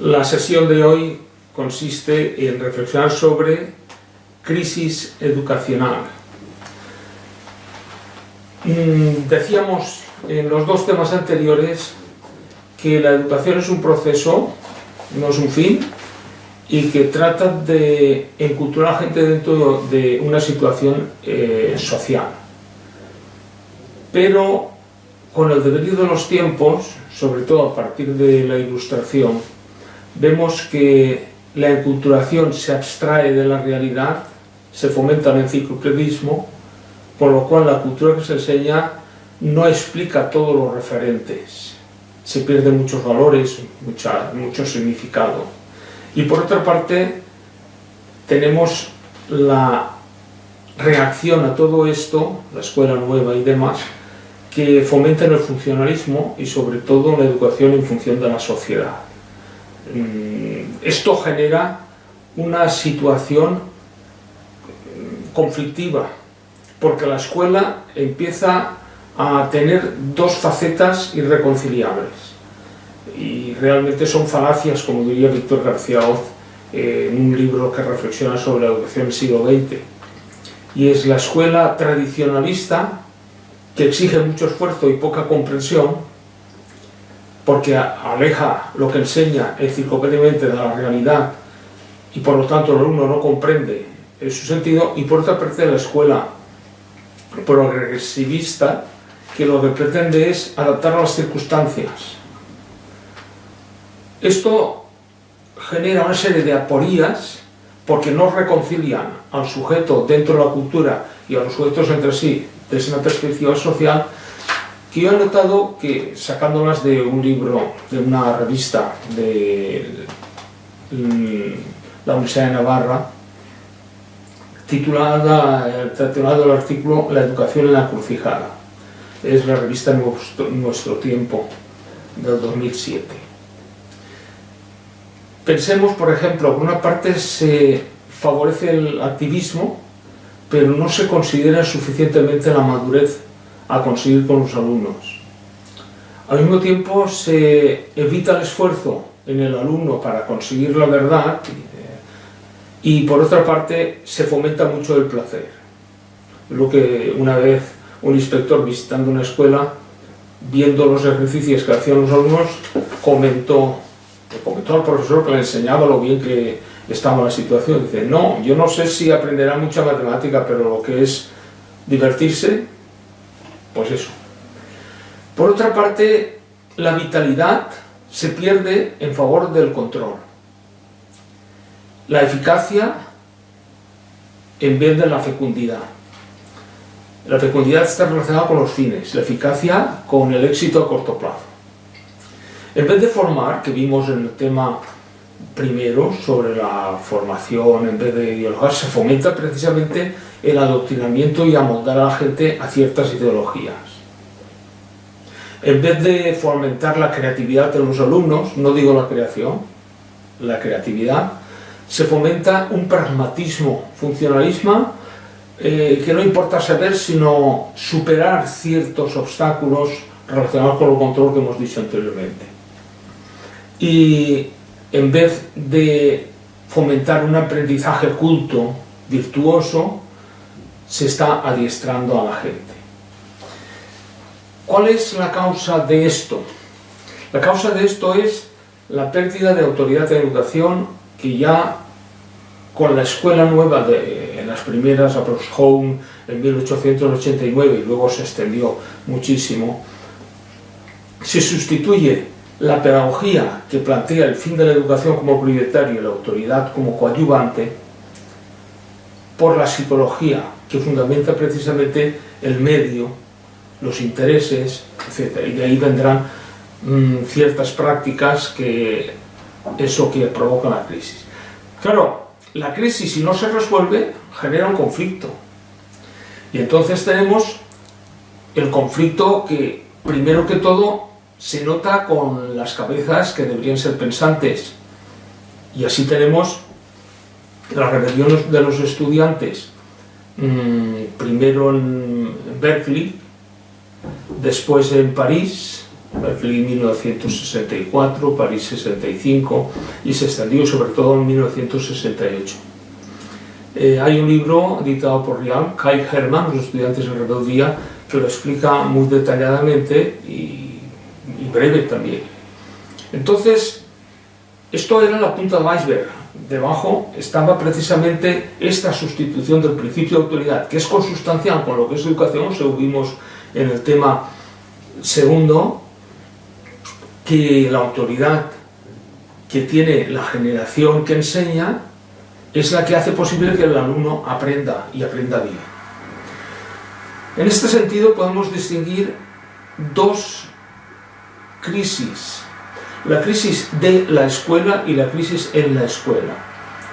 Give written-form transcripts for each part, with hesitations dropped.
La sesión de hoy consiste en reflexionar sobre crisis educacional. Decíamos en los dos temas anteriores que la educación es un proceso, no es un fin, y que trata de enculturar a la gente dentro de una situación social. Pero con el devenir de los tiempos, sobre todo a partir de la Ilustración, vemos que la enculturación se abstrae de la realidad, se fomenta el enciclopedismo, con lo cual la cultura que se enseña no explica todos los referentes, se pierden muchos valores, mucho significado. Y por otra parte, tenemos la reacción a todo esto, la escuela nueva y demás, que fomentan el funcionalismo y sobre todo la educación en función de la sociedad. Esto genera una situación conflictiva, porque la escuela empieza a tener dos facetas irreconciliables y realmente son falacias, como diría Víctor García Hoz en un libro que reflexiona sobre la educación del siglo XX, y es la escuela tradicionalista, que exige mucho esfuerzo y poca comprensión, porque aleja lo que enseña enciclopédicamente de la realidad y por lo tanto el alumno no comprende su sentido, y por otra parte la escuela progresivista, que lo que pretende es adaptar a las circunstancias. Esto genera una serie de aporías porque no reconcilian al sujeto dentro de la cultura y a los sujetos entre sí desde una perspectiva social, que yo he notado que, sacándolas de un libro, de una revista de la Universidad de Navarra, titulado el artículo "La educación en la encrucijada", es la revista Nuestro Tiempo del 2007. Pensemos, por ejemplo, por una parte se favorece el activismo, pero no se considera suficientemente la madurez a conseguir con los alumnos. Al mismo tiempo se evita el esfuerzo en el alumno para conseguir la verdad, y por otra parte se fomenta mucho el placer. Lo que una vez un inspector visitando una escuela, viendo los ejercicios que hacían los alumnos, comentó al profesor que le enseñaba lo bien que estaba la situación. Dice: no, yo no sé si aprenderá mucha matemática, pero lo que es divertirse, pues eso. Por otra parte, la vitalidad se pierde en favor del control. La eficacia en vez de la fecundidad. La fecundidad está relacionada con los fines, la eficacia con el éxito a corto plazo. En vez de formar, que vimos en el tema primero sobre la formación, en vez de ideología, se fomenta precisamente el adoctrinamiento y amoldar a la gente a ciertas ideologías. En vez de fomentar la creatividad de los alumnos, no digo la creación, la creatividad, se fomenta un pragmatismo, funcionalismo, que no importa saber, sino superar ciertos obstáculos relacionados con el control que hemos dicho anteriormente. Y en vez de fomentar un aprendizaje culto, virtuoso, se está adiestrando a la gente. ¿Cuál es la causa de esto? La causa de esto es la pérdida de autoridad de educación, que ya con la escuela nueva en las primeras Approach Home en 1889 y luego se extendió muchísimo, se sustituye la pedagogía que plantea el fin de la educación como prioritario y la autoridad como coadyuvante por la psicología, que fundamenta precisamente el medio, los intereses, etc. Y de ahí vendrán ciertas prácticas que provocan la crisis. Claro, la crisis, si no se resuelve, genera un conflicto. Y entonces tenemos el conflicto que, primero que todo, se nota con las cabezas que deberían ser pensantes. Y así tenemos la rebelión de los estudiantes, primero en Berkeley, después en París, Berkeley 1964, París 65, y se extendió sobre todo en 1968. Hay un libro editado por Rial, Kai Hermann, Los estudiantes en rebeldía, que lo explica muy detalladamente y breve también. Entonces, esto era la punta del iceberg. Debajo estaba precisamente esta sustitución del principio de autoridad, que es consustancial con lo que es educación, según vimos en el tema segundo, que la autoridad que tiene la generación que enseña es la que hace posible que el alumno aprenda y aprenda bien. En este sentido podemos distinguir dos crisis: la crisis de la escuela y la crisis en la escuela.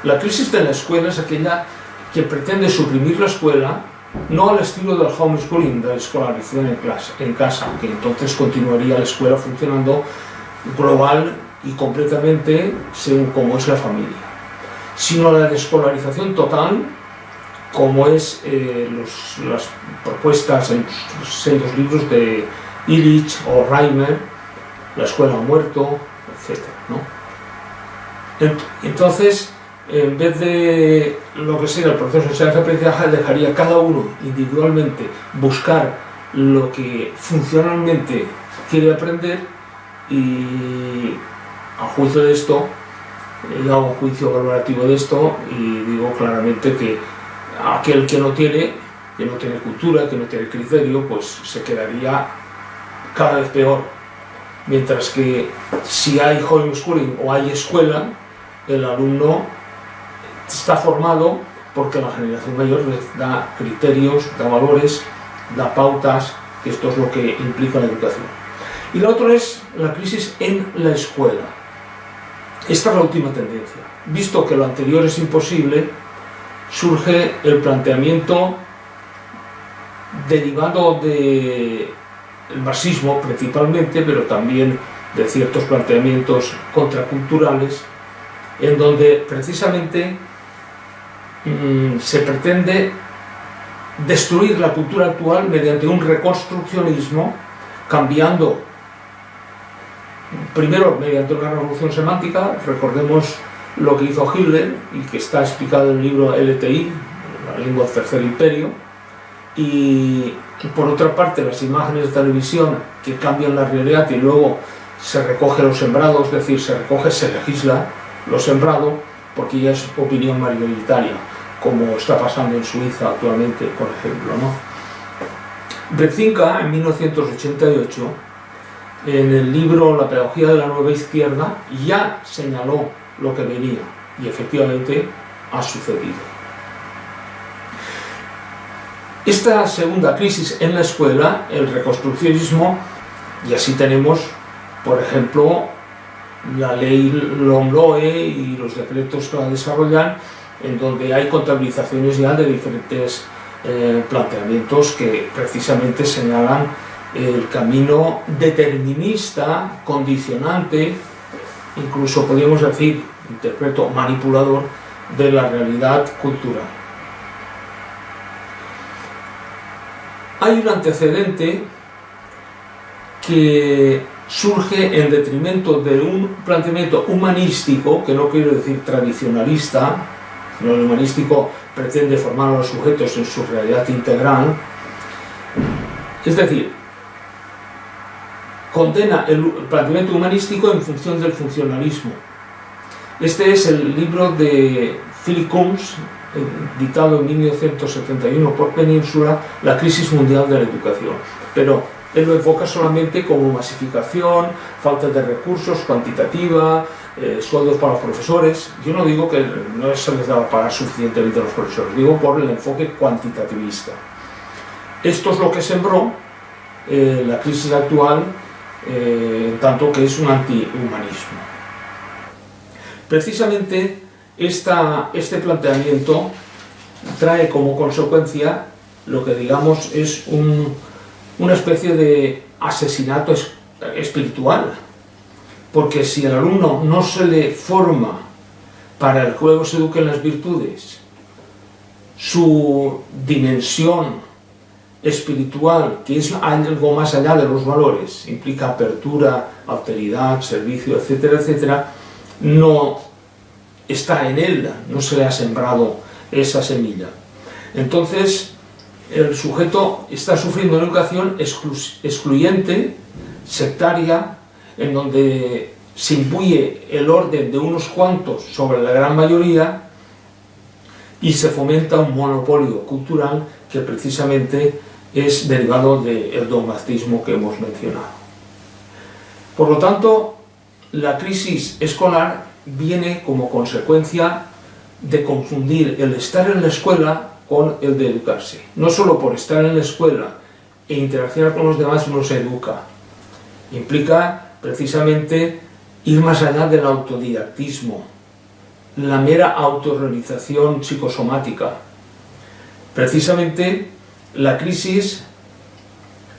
La crisis de la escuela es aquella que pretende suprimir la escuela, no al estilo del homeschooling, de la escolarización en casa, que entonces continuaría la escuela funcionando global y completamente según como es la familia, sino la desescolarización total, como es las propuestas en los libros de Illich o Reimer, La escuela ha muerto, etc., ¿no? Entonces, en vez de lo que sea el proceso de enseñanza-aprendizaje, dejaría cada uno individualmente buscar lo que funcionalmente quiere aprender, y a juicio de esto, yo hago un juicio valorativo de esto y digo claramente que aquel que no tiene cultura, que no tiene criterio, pues se quedaría cada vez peor. Mientras que si hay homeschooling o hay escuela, el alumno está formado porque la generación mayor les da criterios, da valores, da pautas, que esto es lo que implica la educación. Y la otra es la crisis en la escuela. Esta es la última tendencia. Visto que lo anterior es imposible, surge el planteamiento derivado del marxismo principalmente, pero también de ciertos planteamientos contraculturales, en donde precisamente se pretende destruir la cultura actual mediante un reconstruccionismo, cambiando primero mediante una revolución semántica. Recordemos lo que hizo Hitler y que está explicado en el libro LTI, la lengua del tercer imperio, y por otra parte las imágenes de televisión que cambian la realidad y luego se recoge lo sembrado, es decir, se legisla lo sembrado, porque ya es opinión mayoritaria, como está pasando en Suiza actualmente, por ejemplo, ¿no? Brzezinska, en 1988, en el libro La pedagogía de la nueva izquierda, ya señaló lo que venía, y efectivamente ha sucedido. Esta segunda crisis en la escuela, el reconstruccionismo, y así tenemos, por ejemplo, la ley LOMLOE y los decretos que la desarrollan, en donde hay contabilizaciones ya de diferentes planteamientos que precisamente señalan el camino determinista, condicionante, incluso podríamos decir, interpreto, manipulador de la realidad cultural. Hay un antecedente que surge en detrimento de un planteamiento humanístico, que no quiero decir tradicionalista, sino el humanístico pretende formar a los sujetos en su realidad integral, es decir, condena el planteamiento humanístico en función del funcionalismo. Este es el libro de Philip Coombs, editado en 1971 por Península, La crisis mundial de la educación. Pero él lo enfoca solamente como masificación, falta de recursos, cuantitativa, sueldos para los profesores. Yo no digo que no se les daba pagar suficientemente a los profesores, digo por el enfoque cuantitativista. Esto es lo que sembró la crisis actual, en tanto que es un antihumanismo. Precisamente este planteamiento trae como consecuencia lo que digamos es una especie de asesinato espiritual, porque si al alumno no se le forma para el juego se eduquen las virtudes, su dimensión espiritual, que es algo más allá de los valores, implica apertura, alteridad, servicio, etcétera, etcétera, no está en él, no se le ha sembrado esa semilla. Entonces, el sujeto está sufriendo una educación excluyente, sectaria, en donde se imbuye el orden de unos cuantos sobre la gran mayoría y se fomenta un monopolio cultural que precisamente es derivado del dogmatismo que hemos mencionado. Por lo tanto, la crisis escolar viene como consecuencia de confundir el estar en la escuela con el de educarse. No solo por estar en la escuela e interaccionar con los demás uno se educa. Implica precisamente ir más allá del autodidactismo, la mera autorrealización psicosomática. Precisamente la crisis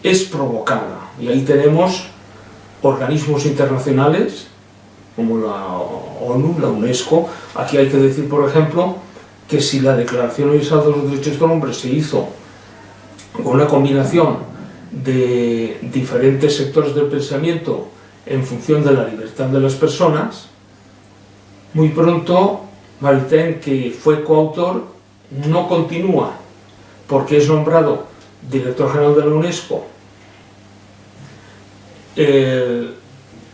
es provocada, y ahí tenemos organismos internacionales como la ONU, la UNESCO. Aquí hay que decir, por ejemplo, que si la Declaración Universal de los Derechos del Hombre se hizo con una combinación de diferentes sectores del pensamiento en función de la libertad de las personas, muy pronto Maritain, que fue coautor, no continúa porque es nombrado director general de la UNESCO.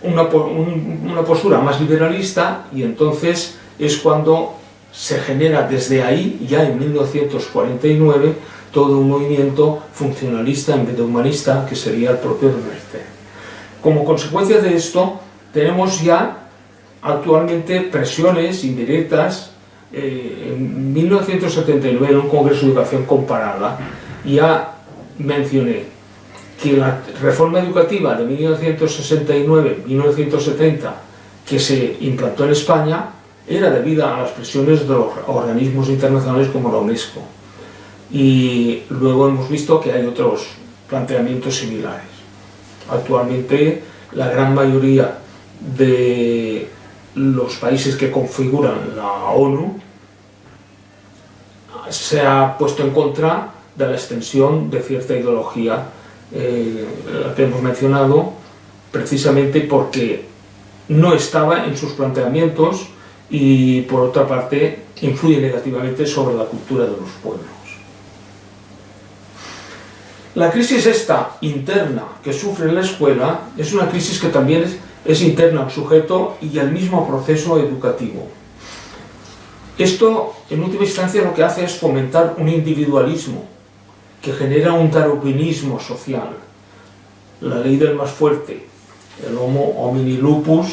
Una postura más liberalista, y entonces es cuando se genera desde ahí, ya en 1949, todo un movimiento funcionalista en vez de humanista, que sería el propio de Maritain. Como consecuencia de esto, tenemos ya actualmente presiones indirectas. En 1979, en un congreso de educación comparada, ya mencioné que la reforma educativa de 1969-1970 que se implantó en España era debida a las presiones de los organismos internacionales como la UNESCO, y luego hemos visto que hay otros planteamientos similares. Actualmente la gran mayoría de los países que configuran la ONU se ha puesto en contra de la extensión de cierta ideología, la que hemos mencionado, precisamente porque no estaba en sus planteamientos y, por otra parte, influye negativamente sobre la cultura de los pueblos. La crisis esta interna que sufre la escuela es una crisis que también es interna al sujeto y al mismo proceso educativo. Esto, en última instancia, lo que hace es fomentar un individualismo que genera un darwinismo social, la ley del más fuerte, el homo homini lupus,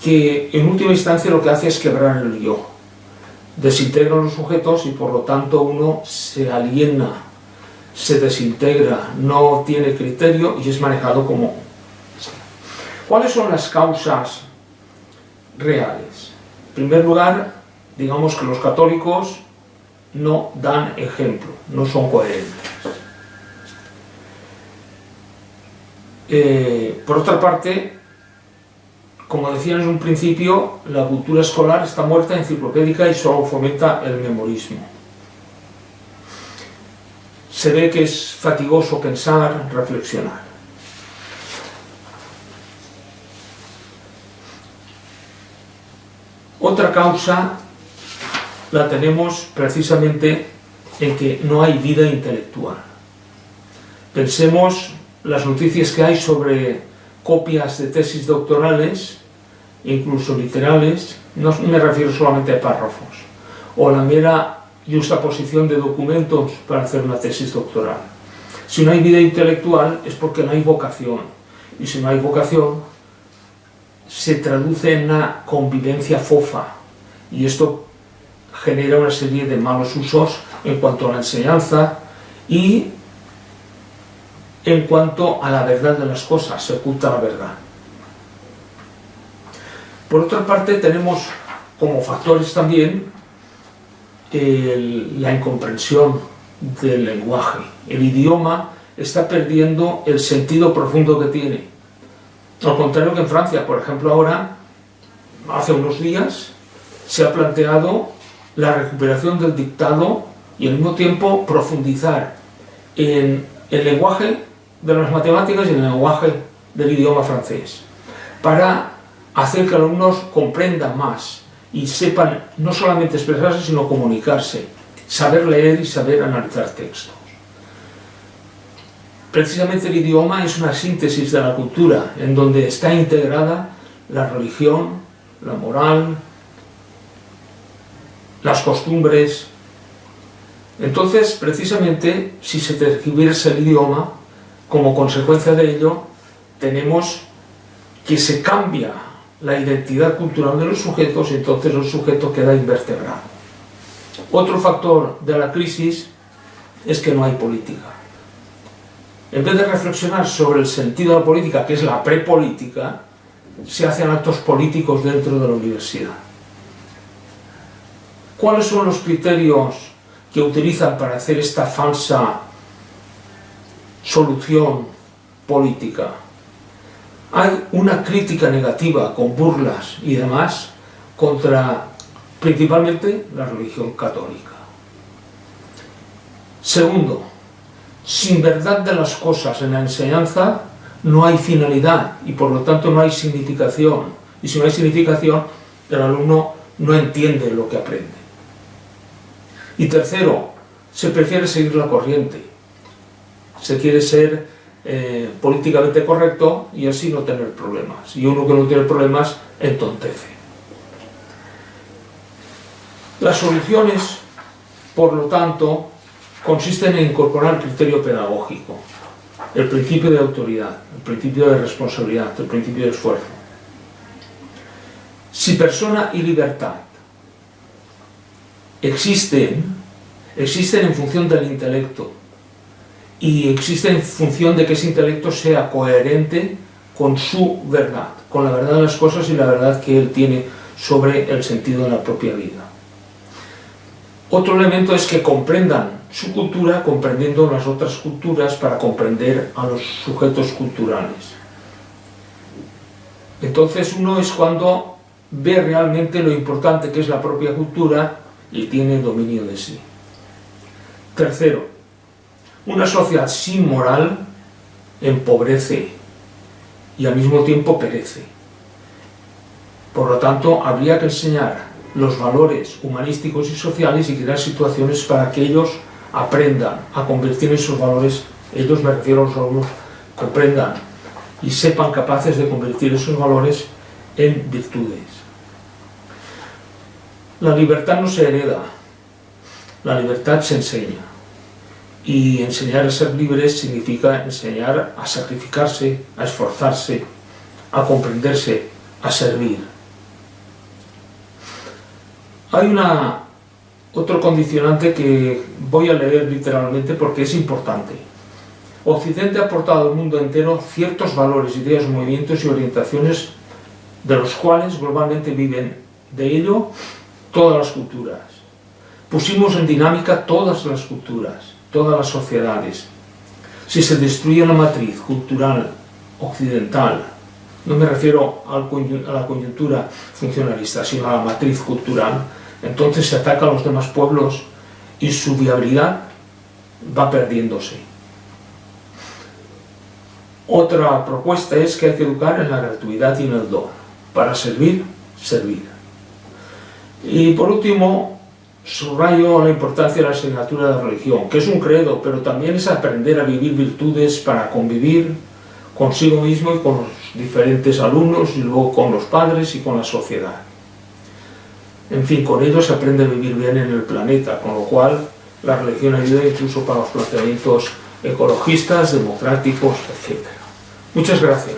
que en última instancia lo que hace es quebrar el yo, desintegra a los sujetos y por lo tanto uno se aliena, se desintegra, no tiene criterio y es manejado como... ¿Cuáles son las causas reales? En primer lugar, digamos que los católicos no dan ejemplo, no son coherentes. Por otra parte, como decía en un principio, la cultura escolar está muerta, enciclopédica y solo fomenta el memorismo. Se ve que es fatigoso pensar, reflexionar. Otra causa la tenemos precisamente en que no hay vida intelectual. Pensemos las noticias que hay sobre copias de tesis doctorales, incluso literales, no me refiero solamente a párrafos, o la mera justaposición de documentos para hacer una tesis doctoral. Si no hay vida intelectual es porque no hay vocación, y si no hay vocación se traduce en una convivencia fofa, y esto genera una serie de malos usos en cuanto a la enseñanza y en cuanto a la verdad de las cosas, se oculta la verdad. Por otra parte, tenemos como factores también la incomprensión del lenguaje. El idioma está perdiendo el sentido profundo que tiene. Al contrario que en Francia, por ejemplo, ahora, hace unos días, se ha planteado la recuperación del dictado y al mismo tiempo profundizar en el lenguaje de las matemáticas y en el lenguaje del idioma francés, para hacer que los alumnos comprendan más y sepan no solamente expresarse, sino comunicarse, saber leer y saber analizar textos. Precisamente el idioma es una síntesis de la cultura, en donde está integrada la religión, la moral, las costumbres. Entonces, precisamente, si se tergiversa el idioma, como consecuencia de ello, tenemos que se cambia la identidad cultural de los sujetos y entonces el sujeto queda invertebrado. Otro factor de la crisis es que no hay política. En vez de reflexionar sobre el sentido de la política, que es la prepolítica, se hacen actos políticos dentro de la universidad. ¿Cuáles son los criterios que utilizan para hacer esta falsa solución política? Hay una crítica negativa con burlas y demás contra principalmente la religión católica. Segundo, sin verdad de las cosas en la enseñanza no hay finalidad y por lo tanto no hay significación. Y si no hay significación, el alumno no entiende lo que aprende. Y tercero, se prefiere seguir la corriente. Se quiere ser políticamente correcto y así no tener problemas. Y uno que no tiene problemas entontece. Las soluciones, por lo tanto, consisten en incorporar el criterio pedagógico, el principio de autoridad, el principio de responsabilidad, el principio de esfuerzo. Si persona y libertad existen en función del intelecto y existen en función de que ese intelecto sea coherente con su verdad, con la verdad de las cosas y la verdad que él tiene sobre el sentido de la propia vida. Otro elemento es que comprendan su cultura comprendiendo las otras culturas para comprender a los sujetos culturales. Entonces uno es cuando ve realmente lo importante que es la propia cultura y tiene dominio de sí. Tercero, una sociedad sin moral empobrece y al mismo tiempo perece. Por lo tanto, habría que enseñar los valores humanísticos y sociales y crear situaciones para que ellos aprendan a convertir esos valores, ellos me refiero a los alumnos, comprendan y sepan capaces de convertir esos valores en virtudes. La libertad no se hereda, la libertad se enseña. Y enseñar a ser libres significa enseñar a sacrificarse, a esforzarse, a comprenderse, a servir. Hay otro condicionante que voy a leer literalmente porque es importante. Occidente ha aportado al mundo entero ciertos valores, ideas, movimientos y orientaciones de los cuales globalmente viven de ello todas las culturas. Pusimos en dinámica todas las culturas, todas las sociedades. Si se destruye la matriz cultural occidental, no me refiero a la coyuntura funcionalista, sino a la matriz cultural, entonces se ataca a los demás pueblos y su viabilidad va perdiéndose. Otra propuesta es que hay que educar en la gratuidad y en el don, para servir, servir. Y por último, subrayo la importancia de la asignatura de religión, que es un credo, pero también es aprender a vivir virtudes para convivir consigo mismo y con los diferentes alumnos y luego con los padres y con la sociedad. En fin, con ello se aprende a vivir bien en el planeta, con lo cual la religión ayuda incluso para los planteamientos ecologistas, democráticos, etc. Muchas gracias.